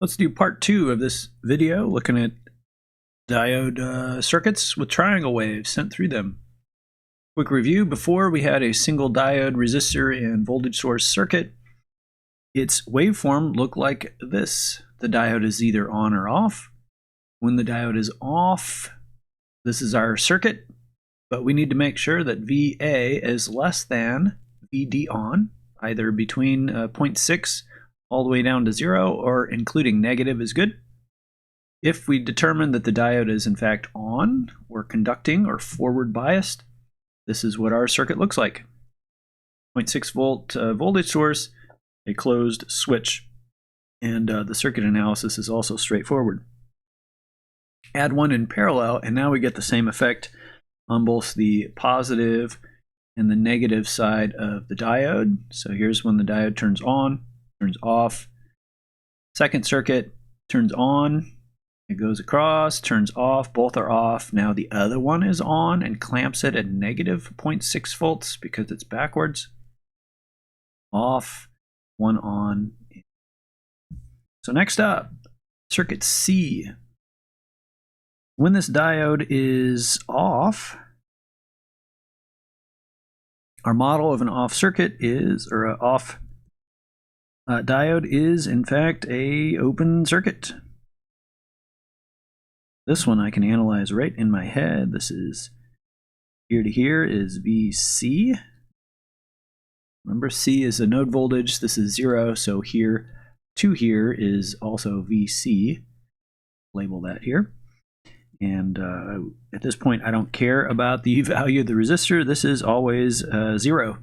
Let's do part 2 of this video looking at diode circuits with triangle waves sent through them. Quick review: before we had a single diode resistor and voltage source circuit. Its waveform looked like this. The diode is either on or off. When the diode is off, this is our circuit, but we need to make sure that VA is less than VD on, either between 0.6 all the way down to 0, or including negative is good. If we determine that the diode is in fact on, or conducting, or forward biased, this is what our circuit looks like. 0.6 volt voltage source, a closed switch, and the circuit analysis is also straightforward. Add one in parallel, and now we get the same effect on both the positive and the negative side of the diode. So here's when the diode turns on, turns off. Second circuit turns on, it goes across, turns off, both are off. Now the other one is on and clamps it at negative 0.6 volts because it's backwards. Off, one on. So next up, circuit C. When this diode is off, our model of an off circuit is, or an off diode is in fact a open circuit. This one I can analyze right in my head. This is here to here is VC. Remember, C is a node voltage. This is 0, so here to here is also VC. Label that here. And at this point, I don't care about the value of the resistor. This is always 0.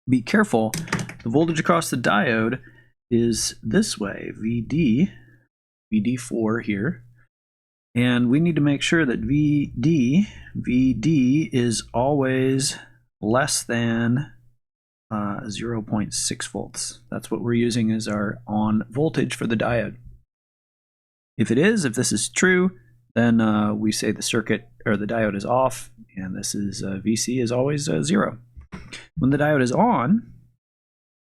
Be careful. The voltage across the diode is this way, VD, VD4 here. And we need to make sure that VD is always less than 0.6 volts. That's what we're using as our on voltage for the diode. If it is, if this is true, then we say the circuit or the diode is off, and this is VC is always 0. When the diode is on,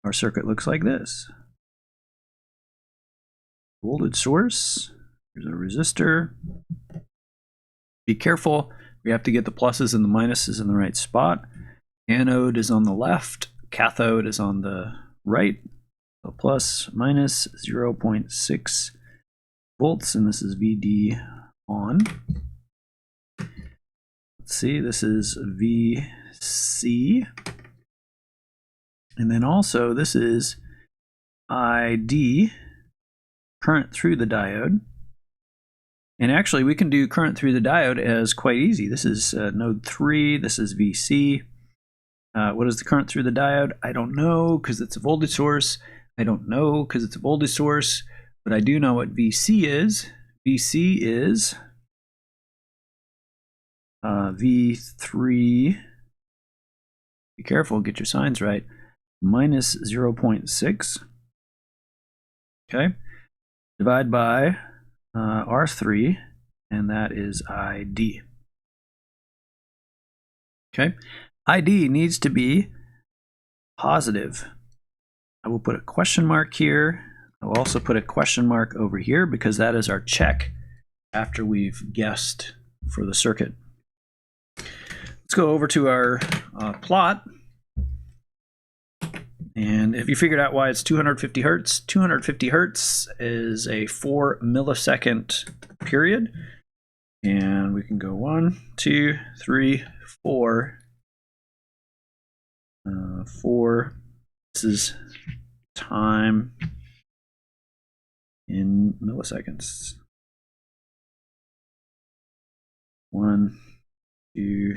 our circuit looks like this. Voltage source, here's a resistor. Be careful, we have to get the pluses and the minuses in the right spot. Anode is on the left, cathode is on the right. So plus, minus 0.6 volts, and this is VD on. Let's see, this is VC. And then also this is ID, current through the diode. And actually we can do current through the diode as quite easy. This is node 3, this is VC. What is the current through the diode? I don't know because it's a voltage source. I don't know because it's a voltage source. But I do know what VC is. VC is V3, be careful, get your signs right, minus 0.6. Okay, divide by R3, and that is ID. Okay, ID needs to be positive. I will put a question mark here. I'll also put a question mark over here because that is our check after we've guessed for the circuit. Let's go over to our plot. And if you figured out why it's 250 hertz, 250 hertz is a 4 millisecond period. And we can go 1, 2, 3, 4. 4. This is time in milliseconds. 1, 2,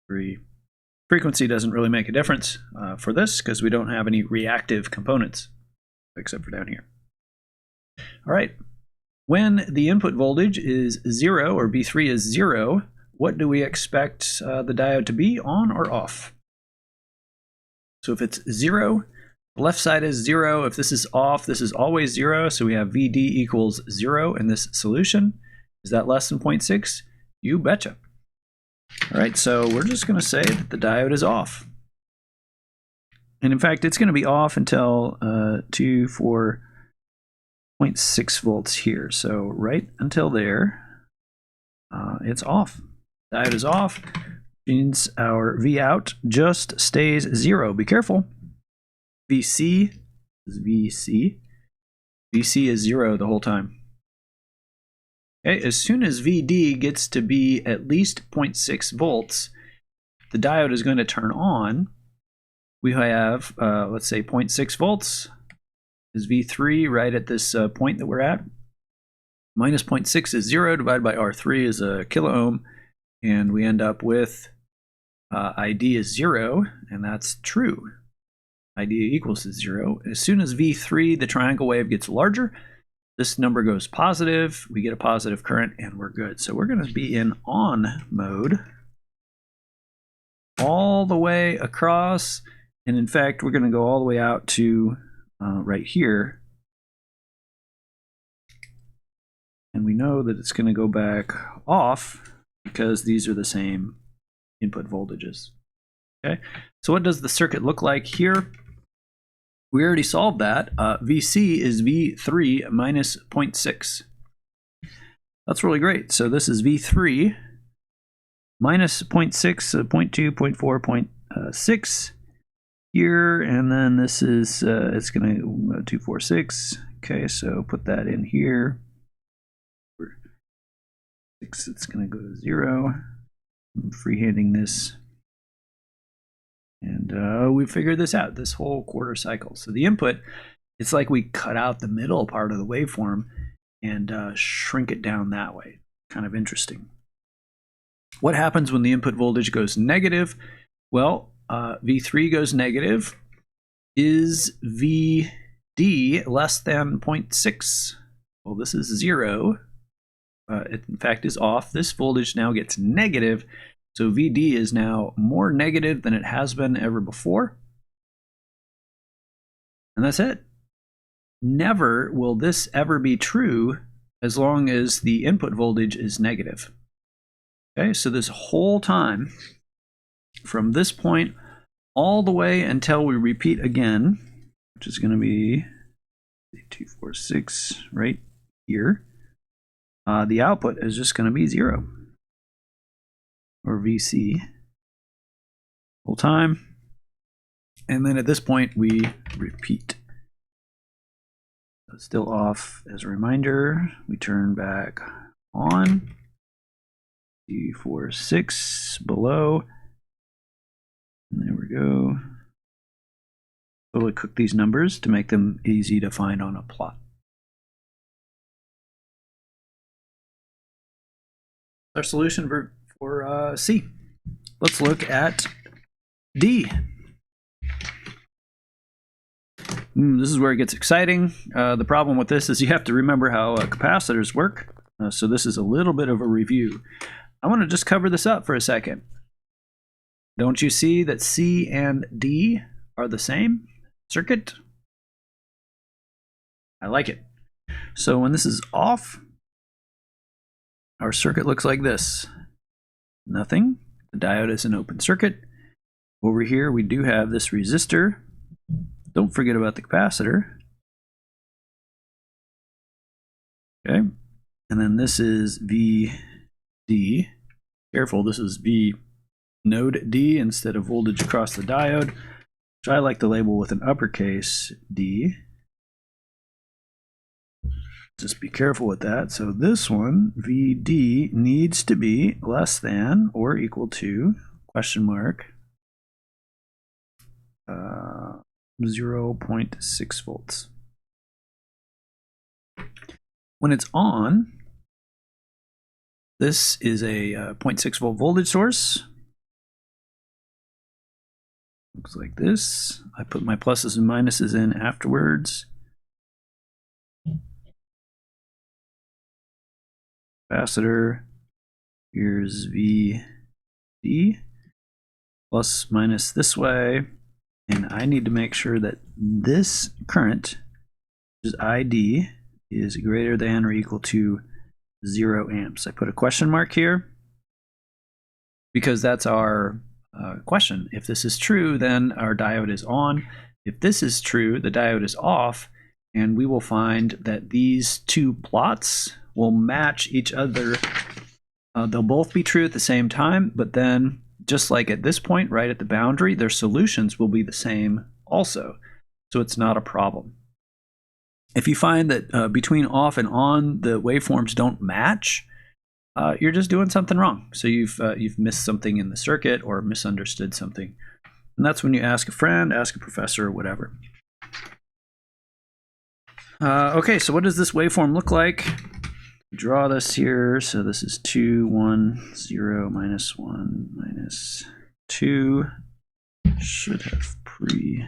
3. Frequency doesn't really make a difference for this because we don't have any reactive components except for down here. All right, when the input voltage is 0 or V3 is 0, what do we expect the diode to be, on or off? So if it's 0, the left side is 0. If this is off, this is always 0. So we have VD equals 0 in this solution. Is that less than 0.6? You betcha. All right, so we're just going to say that the diode is off. And in fact, it's going to be off until 2, 4, 0.6 volts here. So right until there, it's off. Diode is off. Means our V out just stays 0. Be careful. VC is VC. VC is 0 the whole time. Okay, as soon as VD gets to be at least 0.6 volts, the diode is going to turn on. We have, let's say 0.6 volts is V3 right at this point that we're at. Minus 0.6 is 0, divided by R3 is a kilo ohm, and we end up with ID is 0, and that's true. ID equals to 0. As soon as V3, the triangle wave, gets larger, this number goes positive, we get a positive current, and we're good. So we're going to be in on mode all the way across, and in fact, we're going to go all the way out to right here. And we know that it's going to go back off because these are the same input voltages. Okay, so what does the circuit look like here? We already solved that. VC is V3 minus 0.6. That's really great. So this is V3 minus 0.6, 0.2, 0.4, 0.6 here, and then this is, it's going to 246. Okay, so put that in here. 6, it's going to go to 0. I'm freehanding this. And we figured this out, this whole quarter cycle. So the input, it's like we cut out the middle part of the waveform and shrink it down that way. Kind of interesting. What happens when the input voltage goes negative? Well, V3 goes negative. Is VD less than 0.6? Well, this is 0. It in fact is off. This voltage now gets negative. So VD is now more negative than it has been ever before. And that's it. Never will this ever be true as long as the input voltage is negative. Okay, so this whole time, from this point all the way until we repeat again, which is going to be 246 right here, the output is just going to be 0. Or VC whole time, and then at this point we repeat. So it's still off. As a reminder, we turn back on. 246 below, and there we go. Totally cook these numbers to make them easy to find on a plot. Our solution for C. Let's look at D. This is where it gets exciting. The problem with this is you have to remember how capacitors work. So this is a little bit of a review. I want to just cover this up for a second. Don't you see that C and D are the same circuit? I like it. So when this is off, our circuit looks like this. Nothing. The diode is an open circuit. Over here we do have this resistor. Don't forget about the capacitor. Okay. And then this is VD. Careful, this is V node D instead of voltage across the diode, which I like to label with an uppercase D. Just be careful with that. So this one, VD, needs to be less than or equal to, question mark, 0.6 volts. When it's on, this is a 0.6 volt voltage source. Looks like this. I put my pluses and minuses in afterwards. Capacitor, here's VD, plus minus this way, and I need to make sure that this current, which is ID, is greater than or equal to 0 amps. I put a question mark here because that's our question. If this is true, then our diode is on. If this is true, the diode is off, and we will find that these two plots will match each other. They'll both be true at the same time, but then just like at this point, right at the boundary, their solutions will be the same also. So it's not a problem. If you find that between off and on the waveforms don't match, you're just doing something wrong. So you've missed something in the circuit or misunderstood something. And that's when you ask a friend, ask a professor, or whatever. Okay, so what does this waveform look like? Draw this here. So this is 2, 1, 0, minus 1, minus 2. Should have pre-done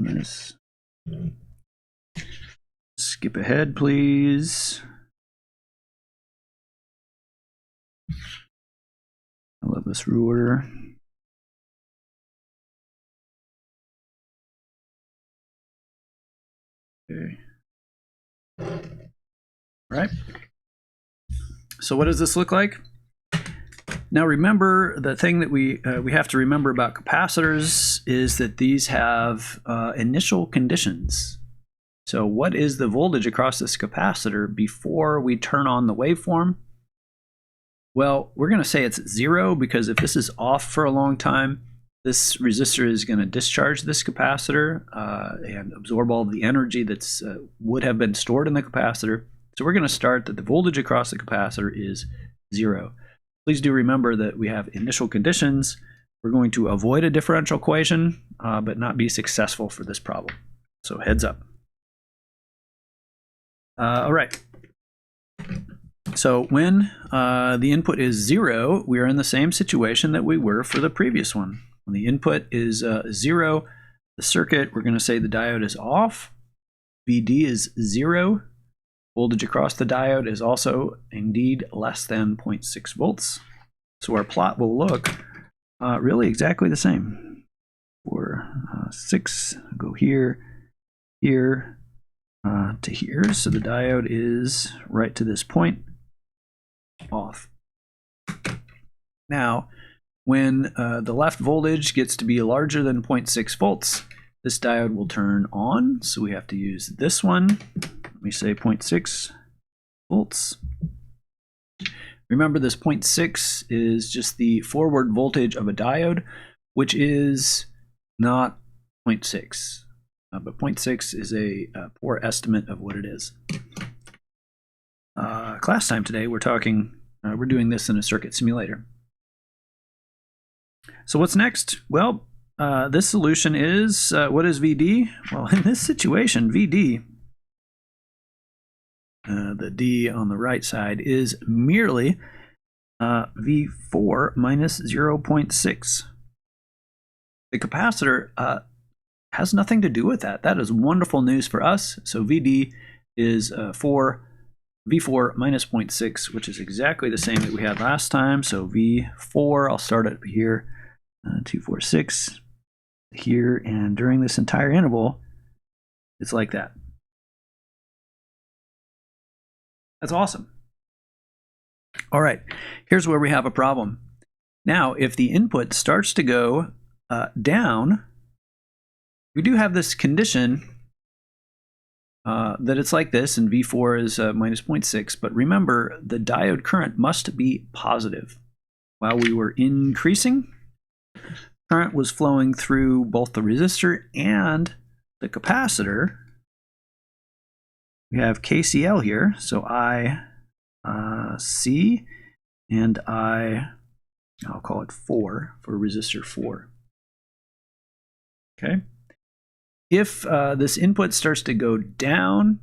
this. Skip ahead, please. I love this ruler. Okay. Right. So what does this look like? Now remember, the thing that we have to remember about capacitors is that these have initial conditions. So what is the voltage across this capacitor before we turn on the waveform? Well, we're going to say it's 0 because if this is off for a long time, this resistor is going to discharge this capacitor and absorb all the energy that's would have been stored in the capacitor. So we're going to start that the voltage across the capacitor is 0. Please do remember that we have initial conditions. We're going to avoid a differential equation, but not be successful for this problem. So heads up. All right. So when the input is 0, we are in the same situation that we were for the previous one. When the input is 0, the circuit, we're going to say the diode is off. VD is 0. Voltage across the diode is also indeed less than 0.6 volts. So our plot will look really exactly the same. For 6, go here, here, to here. So the diode is right to this point, off. Now, when the left voltage gets to be larger than 0.6 volts, this diode will turn on. So we have to use this one. Let me say 0.6 volts. Remember, this 0.6 is just the forward voltage of a diode, which is not 0.6. But 0.6 is a poor estimate of what it is. Class time today, we're doing this in a circuit simulator. So what's next? Well, this solution is, what is VD? Well, in this situation, VD, the D on the right side, is merely V4 minus 0.6. The capacitor has nothing to do with that. That is wonderful news for us. So VD is V4 minus 0.6, which is exactly the same that we had last time. So V4, I'll start it here, 246 here, and during this entire interval, it's like that. That's awesome. All right, here's where we have a problem. Now, if the input starts to go down, we do have this condition that it's like this, and V4 is minus 0.6, but remember, the diode current must be positive. While we were increasing, current was flowing through both the resistor and the capacitor. We have KCL here, so I C and I'll call it 4 for resistor 4. Okay. If this input starts to go down,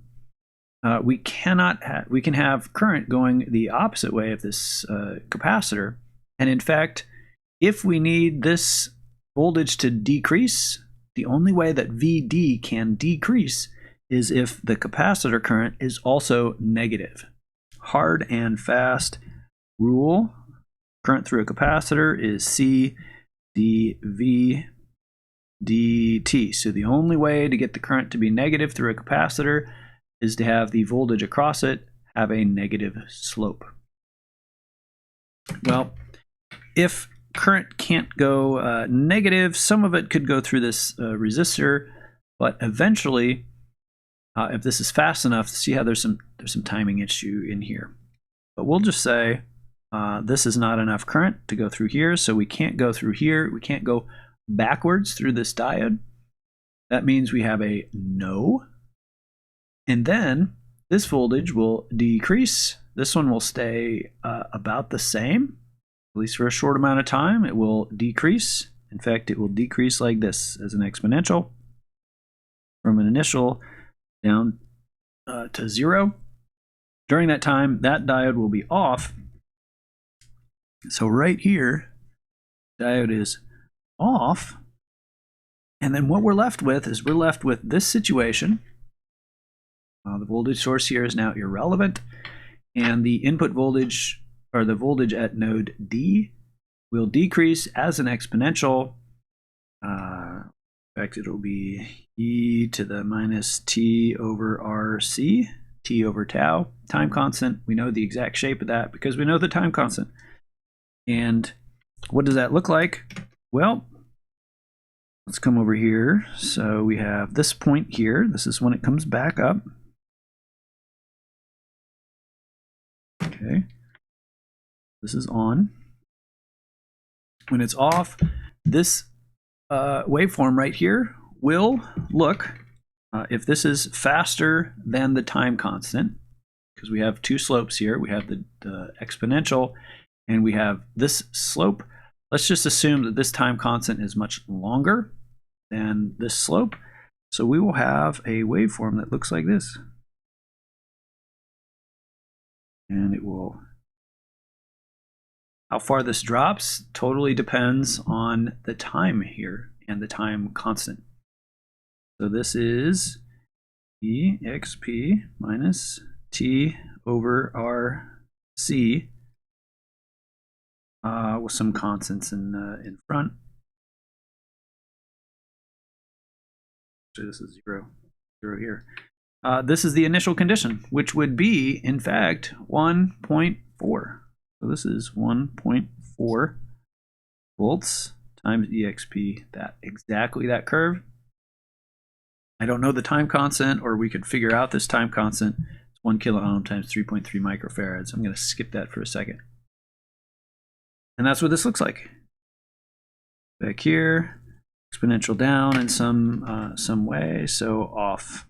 we can have current going the opposite way of this capacitor. And in fact, if we need this voltage to decrease, the only way that VD can decrease is if the capacitor current is also negative. Hard and fast rule. Current through a capacitor is C dV dt. So the only way to get the current to be negative through a capacitor is to have the voltage across it have a negative slope. Well, if current can't go negative, some of it could go through this resistor, But eventually, if this is fast enough, see how there's some timing issue in here. But we'll just say this is not enough current to go through here, so we can't go through here. We can't go backwards through this diode. That means we have a no. And then this voltage will decrease. This one will stay about the same, at least for a short amount of time. It will decrease. In fact, it will decrease like this as an exponential from an initial down to 0. During that time, that diode will be off. So right here, diode is off. And then what we're left with is we're left with this situation. The voltage source here is now irrelevant. And the input voltage, or the voltage at node D, will decrease as an exponential. In fact, it'll be e to the minus t over RC, t over tau, time constant. We know the exact shape of that because we know the time constant. And what does that look like? Well, let's come over here. So we have this point here. This is when it comes back up. Okay. This is on. When it's off, this waveform right here will look, if this is faster than the time constant, because we have two slopes here. We have the exponential and we have this slope. Let's just assume that this time constant is much longer than this slope. So we will have a waveform that looks like this. And it will, how far this drops totally depends on the time here and the time constant. So this is exp minus t over rc with some constants in front. So this is 0 here. This is the initial condition, which would be, in fact, 1.4. So this is 1.4 volts times exp, exactly that curve. I don't know the time constant, or we could figure out this time constant. It's 1 kilo ohm times 3.3 microfarads. I'm going to skip that for a second. And that's what this looks like. Back here, exponential down in some way, so off.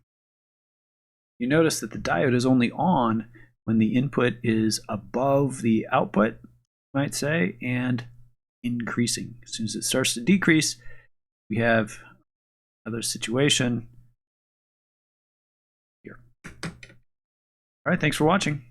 You notice that the diode is only on when the input is above the output, you might say, and increasing. As soon as it starts to decrease, we have another situation here. All right, thanks for watching.